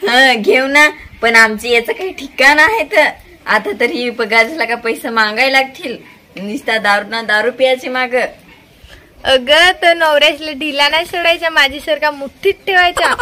घेऊ ना, पण आमची याचं काही ठिकाण आहे तर आता तरी पगार झाला का पैसे मागायला लागतील. नुसता दारू प्यायची माग. अगं तो नवऱ्यासला ढिला नाही सोडायचा, माझी सारखा मुठ्ठीत ठेवायचा.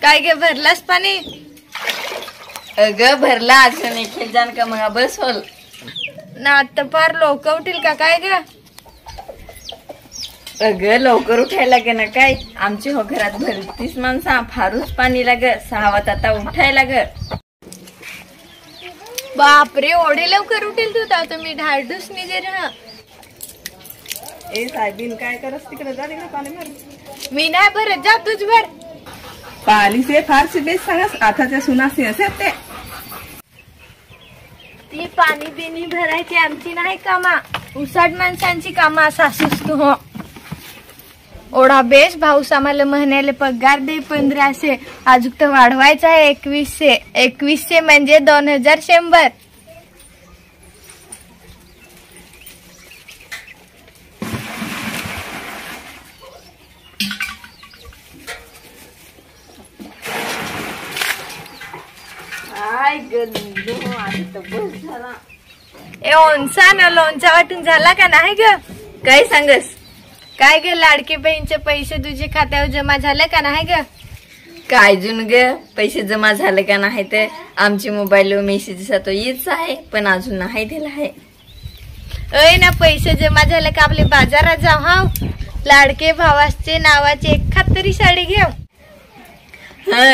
काय गे भरलास पाणी? अगं भरला अजून एक जाण का मग बस होल ना. आता फार लोक उठील का काय ग? अगं लवकर उठायला गे ना काय, आमची हो घरात भरतीस माणसा, फारूच पाणी लाग, 6 वाजता आता उठायला ग. बापरे, ओढे लवकर उठेल तू तर तुम्ही ढाळडूस निजे ना. ए साहेबीन काय करस तिकडे, जा तिकडे पाणी भर. मी नाही भरत, जा तुझ भर. पाली से फारसी बेस सांगस, आताच्या सुनासी असे ते. ती पाणी बिनी भरायची आमची नाही कामा, उसाड माणसांची कामा. सासूस तू हो. ओढा बेस भाऊस आम्हाला महिन्याला पगार दे 1500, अजून तर वाढवायचा आहे 2100. 2100 म्हणजे 2100. ओंसा ना लोणचा वाटून झाला का नाही ग? काय सांगस? काय ग लाडके बहीणचे पैसे तुझे खात्यावर जमा झाले का नाही ग? काय जुन ग पैसे जमा झाले का नाही ते आमची मोबाईल मेसेज तो येच आहे, पण अजून नाही दिला आहे. अय ना पैसे जमा झाले का आपले बाजारात जाऊ. हा लाडके भावाचे नावाची एखाद तरी साडी घेऊ.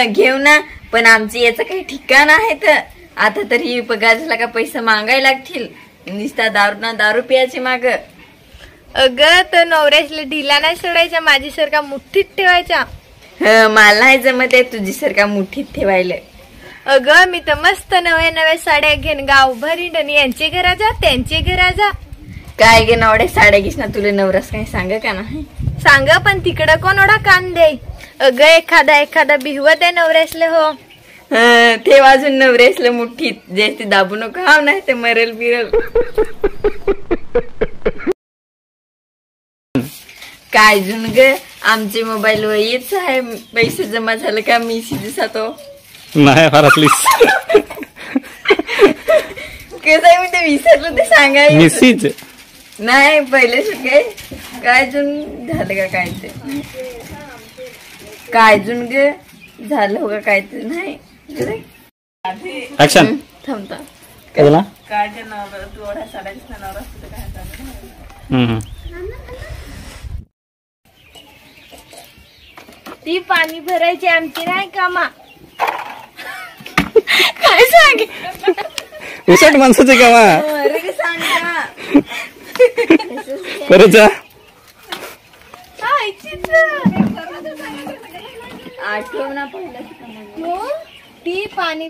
घेऊ ना, पण आमची याचं काही ठिकाण आहे तर आता तरी पगार झाला का पैसे मागायला लागतील. नुसता दारू प्यायची माग. अगं तो नवऱ्यासला ढिला नाही सोडायचा, माझी सारखा मुठ्ठीत ठेवायचा. मला नाही जमत आहे तुझी सारखा मुठीत ठेवायला. अगं मी तर मस्त नव्या साड्या घेऊन गाव भरीन आणि यांचे घरा जा त्यांचे घरा जा. काय गे नवड्या साड्या घेस ना, तुला नवरास काही सांग का नाही? सांग, पण तिकडं कोण ओढा कान दे. अगं एखादा भिवत आहे नवऱ्यासले. हो ते वाजून नवऱ्यासले मुठीत, जे ते दाबू नको हा, नाही ते मरेल बिरल. काय जुन ग आमचे मोबाईल वर येच आहे पैसे जमा झाले का मेसेज तो नाही फारलीस. कसं मी ते विसरलं ते सांगायचं. मेसेज नाही पहिले काय जुन झालं का काय ते, काय जुन ग झालं हो का काय ते नाही. ऍक्शन थांबता काय झाला? काय नवरा तू ओढा साड्याच नवरा काय ती पाणी भरायची आमची नाही कामा. काय सांगे उसाट माणसाचे कामा. अरे सांगा. परत जा. आठवण ना पहिलं ती पाणी